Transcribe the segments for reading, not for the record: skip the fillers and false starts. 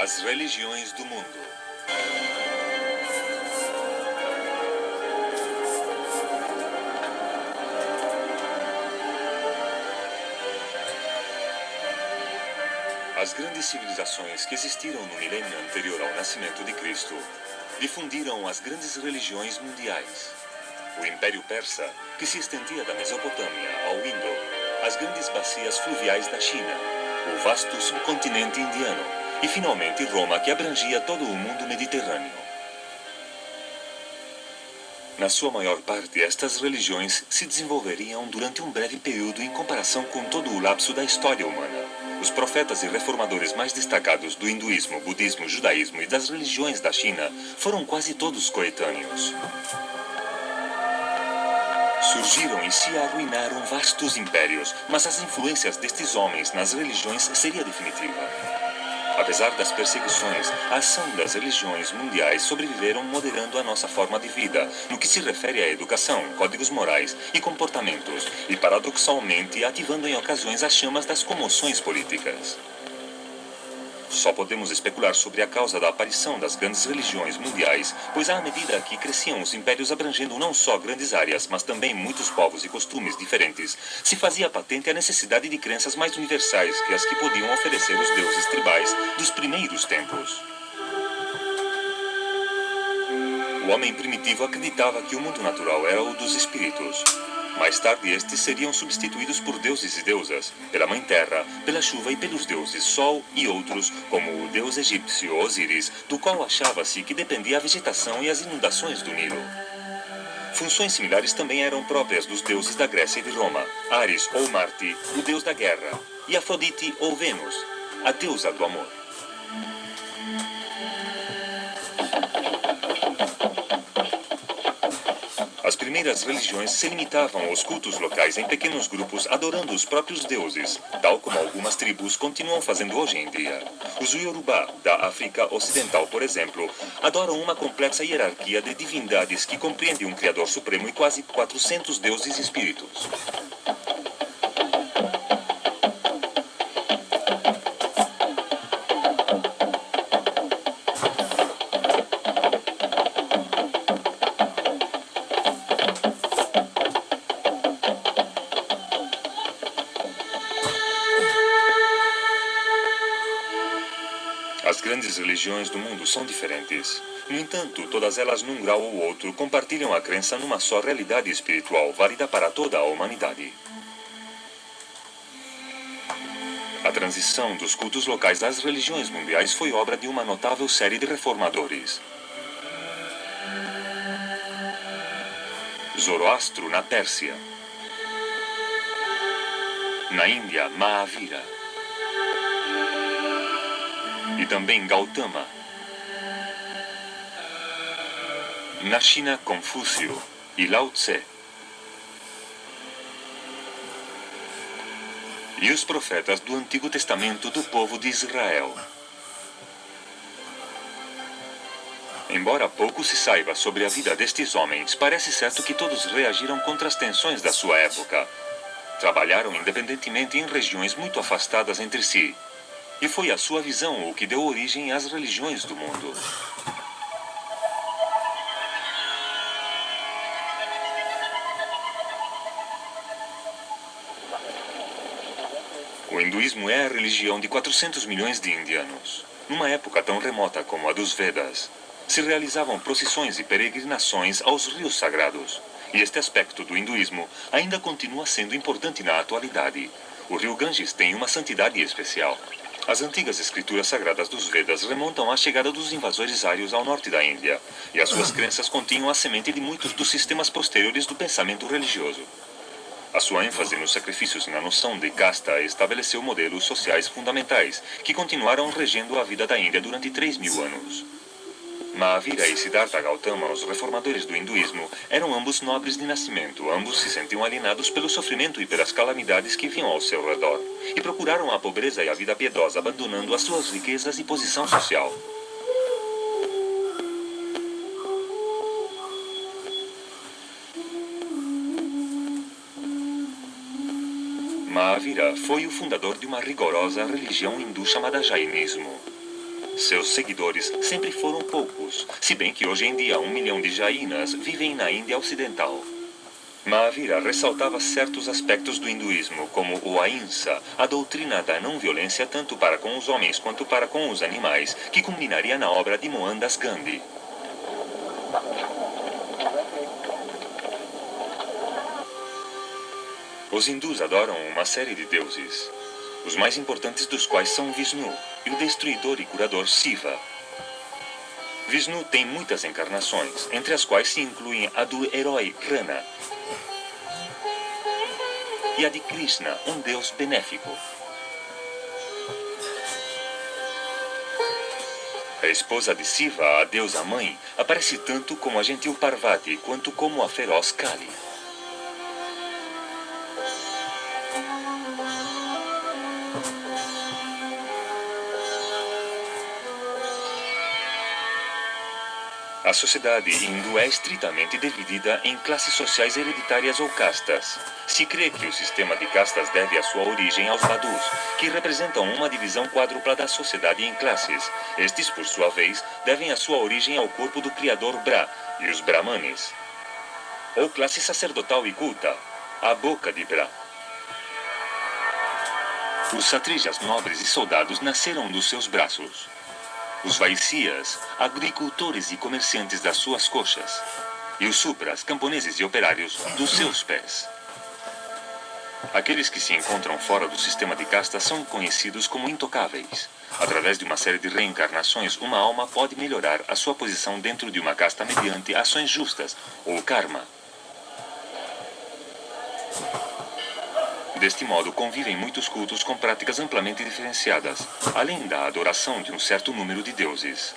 As religiões do mundo. As grandes civilizações que existiram no milênio anterior ao nascimento de Cristo difundiram as grandes religiões mundiais. O Império Persa, que se estendia da Mesopotâmia ao Indo, as grandes bacias fluviais da China, o vasto subcontinente indiano e, finalmente, Roma, que abrangia todo o mundo mediterrâneo. Na sua maior parte, estas religiões se desenvolveriam durante um breve período em comparação com todo o lapso da história humana. Os profetas e reformadores mais destacados do hinduísmo, budismo, judaísmo e das religiões da China foram quase todos coetâneos. Surgiram e se arruinaram vastos impérios, mas as influências destes homens nas religiões seria definitiva. Apesar das perseguições, a ação das religiões mundiais sobreviveram moderando a nossa forma de vida, no que se refere à educação, códigos morais e comportamentos, e paradoxalmente ativando em ocasiões as chamas das comoções políticas. Só podemos especular sobre a causa da aparição das grandes religiões mundiais, pois à medida que cresciam os impérios abrangendo não só grandes áreas, mas também muitos povos e costumes diferentes, se fazia patente a necessidade de crenças mais universais que as que podiam oferecer os deuses tribais dos primeiros tempos. O homem primitivo acreditava que o mundo natural era o dos espíritos. Mais tarde, estes seriam substituídos por deuses e deusas, pela Mãe Terra, pela chuva e pelos deuses Sol e outros, como o deus egípcio Osíris, do qual achava-se que dependia a vegetação e as inundações do Nilo. Funções similares também eram próprias dos deuses da Grécia e de Roma: Ares ou Marte, o deus da guerra, e Afrodite ou Vênus, a deusa do amor. As primeiras religiões se limitavam aos cultos locais em pequenos grupos adorando os próprios deuses, tal como algumas tribos continuam fazendo hoje em dia. Os Yorubá, da África Ocidental, por exemplo, adoram uma complexa hierarquia de divindades que compreende um Criador Supremo e quase 400 deuses e espíritos. As grandes religiões do mundo são diferentes. No entanto, todas elas, num grau ou outro, compartilham a crença numa só realidade espiritual, válida para toda a humanidade. A transição dos cultos locais às religiões mundiais foi obra de uma notável série de reformadores. Zoroastro, na Pérsia. Na Índia, Mahavira. E também Gautama. Na China, Confúcio e Lao Tse. E os profetas do Antigo Testamento do povo de Israel. Embora pouco se saiba sobre a vida destes homens, parece certo que todos reagiram contra as tensões da sua época. Trabalharam independentemente em regiões muito afastadas entre si. E foi a sua visão o que deu origem às religiões do mundo. O hinduísmo é a religião de 400 milhões de indianos. Numa época tão remota como a dos Vedas, se realizavam procissões e peregrinações aos rios sagrados. E este aspecto do hinduísmo ainda continua sendo importante na atualidade. O rio Ganges tem uma santidade especial. As antigas escrituras sagradas dos Vedas remontam à chegada dos invasores ários ao norte da Índia, e as suas crenças continham a semente de muitos dos sistemas posteriores do pensamento religioso. A sua ênfase nos sacrifícios e na noção de casta estabeleceu modelos sociais fundamentais, que continuaram regendo a vida da Índia durante 3.000 anos. Mahavira e Siddhartha Gautama, os reformadores do hinduísmo, eram ambos nobres de nascimento. Ambos se sentiam alienados pelo sofrimento e pelas calamidades que vinham ao seu redor, e procuraram a pobreza e a vida piedosa, abandonando as suas riquezas e posição social. Mahavira foi o fundador de uma rigorosa religião hindu chamada Jainismo. Seus seguidores sempre foram poucos, se bem que hoje em dia 1 milhão de Jainas vivem na Índia Ocidental. Mahavira ressaltava certos aspectos do hinduísmo, como o Ahimsa, a doutrina da não-violência tanto para com os homens quanto para com os animais, que culminaria na obra de Mohandas Gandhi. Os hindus adoram uma série de deuses, os mais importantes dos quais são Vishnu e o destruidor e curador Shiva. Vishnu tem muitas encarnações, entre as quais se incluem a do herói Rana e a de Krishna, um deus benéfico. A esposa de Shiva, a deusa mãe, aparece tanto como a gentil Parvati quanto como a feroz Kali. A sociedade hindu é estritamente dividida em classes sociais hereditárias ou castas. Se crê que o sistema de castas deve a sua origem aos Badus, que representam uma divisão quádrupla da sociedade em classes. Estes, por sua vez, devem a sua origem ao corpo do criador Bra e os Brahmanes. Ou classe sacerdotal e culta, a boca de Bra. Os satrijas nobres e soldados nasceram dos seus braços. Os Vaisyas, agricultores e comerciantes das suas coxas. E os Supras, camponeses e operários, dos seus pés. Aqueles que se encontram fora do sistema de castas são conhecidos como intocáveis. Através de uma série de reencarnações, uma alma pode melhorar a sua posição dentro de uma casta mediante ações justas, ou karma. Deste modo, convivem muitos cultos com práticas amplamente diferenciadas, além da adoração de um certo número de deuses.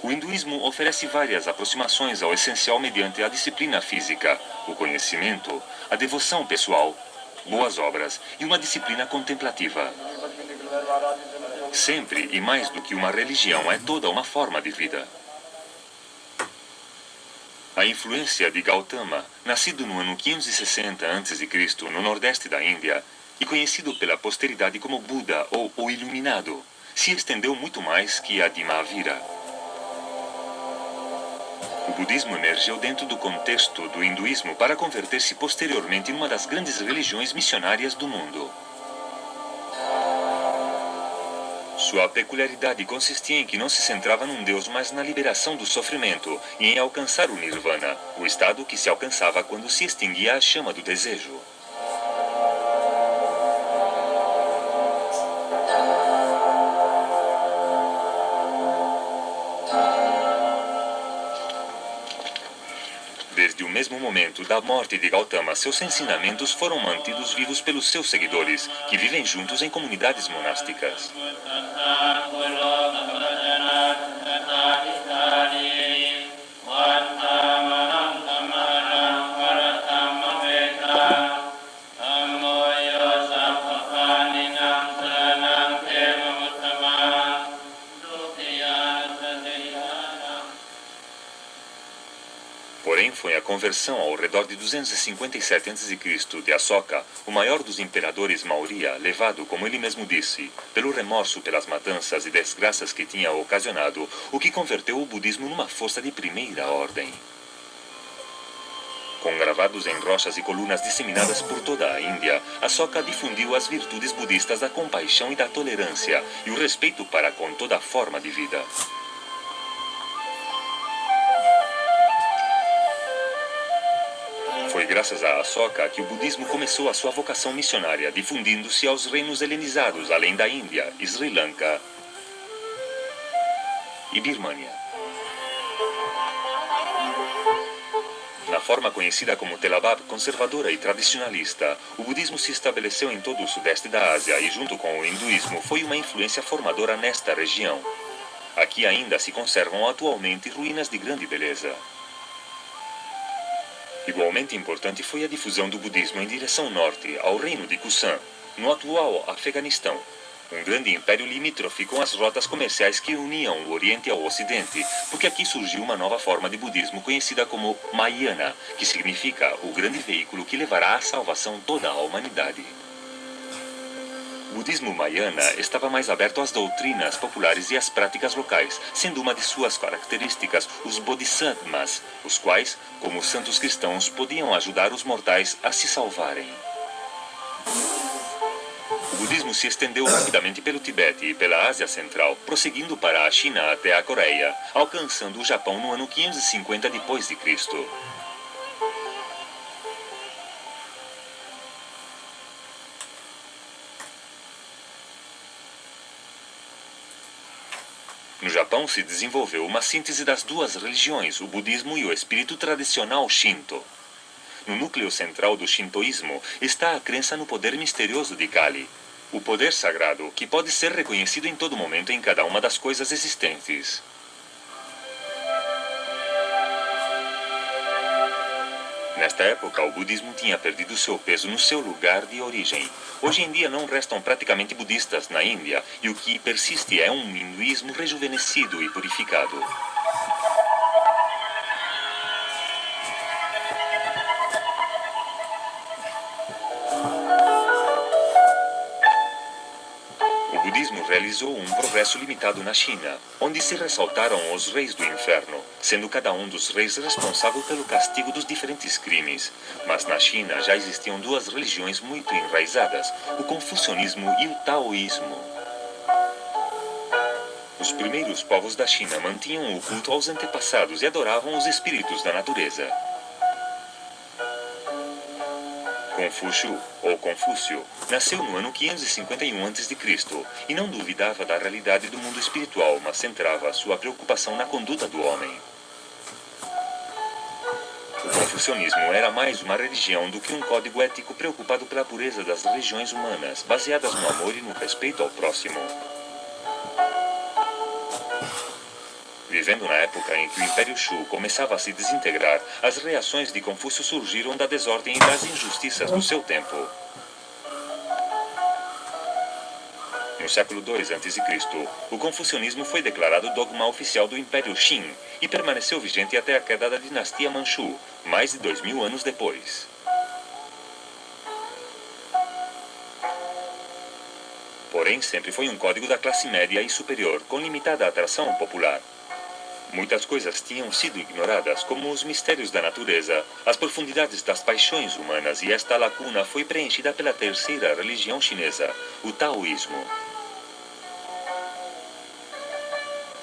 O hinduísmo oferece várias aproximações ao essencial mediante a disciplina física, o conhecimento, a devoção pessoal, boas obras e uma disciplina contemplativa. Sempre e mais do que uma religião, é toda uma forma de vida. A influência de Gautama, nascido no ano 560 a.C. no nordeste da Índia, e conhecido pela posteridade como Buda ou o Iluminado, se estendeu muito mais que a de Mahavira. O budismo emergiu dentro do contexto do hinduísmo para converter-se posteriormente numa das grandes religiões missionárias do mundo. Sua peculiaridade consistia em que não se centrava num Deus, mas na liberação do sofrimento e em alcançar o Nirvana, o estado que se alcançava quando se extinguia a chama do desejo. Desde o mesmo momento da morte de Gautama, seus ensinamentos foram mantidos vivos pelos seus seguidores, que vivem juntos em comunidades monásticas. Porém, foi a conversão ao redor de 257 a.C. de Asoka, o maior dos imperadores Maurya, levado, como ele mesmo disse, pelo remorso pelas matanças e desgraças que tinha ocasionado, o que converteu o budismo numa força de primeira ordem. Com gravados em rochas e colunas disseminadas por toda a Índia, Asoka difundiu as virtudes budistas da compaixão e da tolerância, e o respeito para com toda forma de vida. Foi graças a Asoka que o budismo começou a sua vocação missionária, difundindo-se aos reinos helenizados, além da Índia, Sri Lanka e Birmânia. Na forma conhecida como Telabab, conservadora e tradicionalista, o budismo se estabeleceu em todo o sudeste da Ásia e, junto com o hinduísmo, foi uma influência formadora nesta região. Aqui ainda se conservam atualmente ruínas de grande beleza. Igualmente importante foi a difusão do budismo em direção norte, ao reino de Kusan, no atual Afeganistão, um grande império limítrofe com as rotas comerciais que uniam o Oriente ao Ocidente, porque aqui surgiu uma nova forma de budismo conhecida como Mahayana, que significa o grande veículo que levará à salvação toda a humanidade. O budismo Mahayana estava mais aberto às doutrinas populares e às práticas locais, sendo uma de suas características os bodhisattvas, os quais, como santos cristãos, podiam ajudar os mortais a se salvarem. O budismo se estendeu rapidamente pelo Tibete e pela Ásia Central, prosseguindo para a China até a Coreia, alcançando o Japão no ano 550 d.C. No Japão se desenvolveu uma síntese das duas religiões, o budismo e o espírito tradicional Shinto. No núcleo central do shintoísmo está a crença no poder misterioso de Kali, o poder sagrado que pode ser reconhecido em todo momento em cada uma das coisas existentes. Nesta época, o budismo tinha perdido seu peso no seu lugar de origem. Hoje em dia não restam praticamente budistas na Índia, e o que persiste é um hinduísmo rejuvenescido e purificado. O budismo realizou um progresso limitado na China, onde se ressaltaram os reis do inferno, sendo cada um dos reis responsável pelo castigo dos diferentes crimes. Mas na China já existiam duas religiões muito enraizadas, o confucionismo e o taoísmo. Os primeiros povos da China mantinham o culto aos antepassados e adoravam os espíritos da natureza. Confúcio, ou Confúcio, nasceu no ano 551 a.C. e não duvidava da realidade do mundo espiritual, mas centrava sua preocupação na conduta do homem. O confucionismo era mais uma religião do que um código ético preocupado pela pureza das religiões humanas, baseadas no amor e no respeito ao próximo. Vivendo na época em que o Império Shu começava a se desintegrar, as reações de Confúcio surgiram da desordem e das injustiças do seu tempo. No século II a.C., o confucionismo foi declarado dogma oficial do Império Qin e permaneceu vigente até a queda da dinastia Manchu, mais de 2000 anos depois. Porém, sempre foi um código da classe média e superior, com limitada atração popular. Muitas coisas tinham sido ignoradas, como os mistérios da natureza, as profundidades das paixões humanas, e esta lacuna foi preenchida pela terceira religião chinesa, o taoísmo.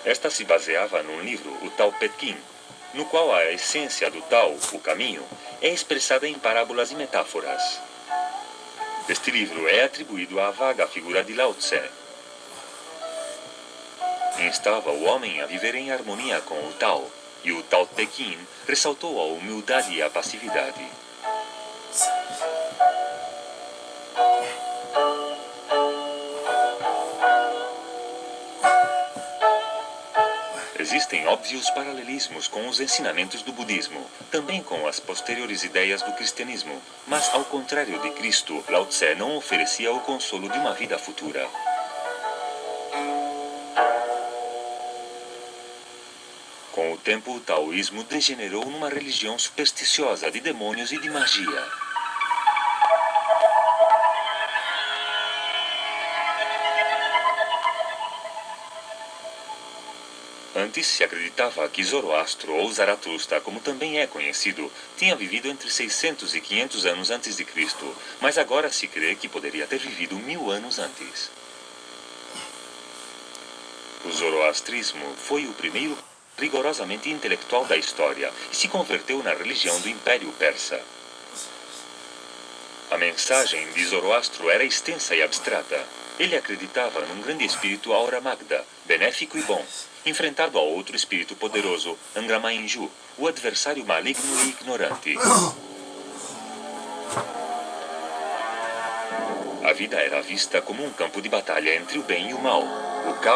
Esta se baseava num livro, o Tao Te Ching, no qual a essência do Tao, o caminho, é expressada em parábolas e metáforas. Este livro é atribuído à vaga figura de Lao Tse. Instava o homem a viver em harmonia com o Tao, e o Tao Te Ching ressaltou a humildade e a passividade. Existem óbvios paralelismos com os ensinamentos do budismo, também com as posteriores ideias do cristianismo, mas ao contrário de Cristo, Lao Tse não oferecia o consolo de uma vida futura. Com o tempo, o taoísmo degenerou numa religião supersticiosa de demônios e de magia. Antes se acreditava que Zoroastro, ou Zaratustra, como também é conhecido, tinha vivido entre 600 e 500 anos antes de Cristo, mas agora se crê que poderia ter vivido 1000 anos antes. O zoroastrismo foi o primeiro rigorosamente intelectual da história e se converteu na religião do Império Persa. A mensagem de Zoroastro era extensa e abstrata. Ele acreditava num grande espírito Aura Magda, benéfico e bom, enfrentado a outro espírito poderoso, Angra Mainju, o adversário maligno e ignorante. A vida era vista como um campo de batalha entre o bem e o mal. O caos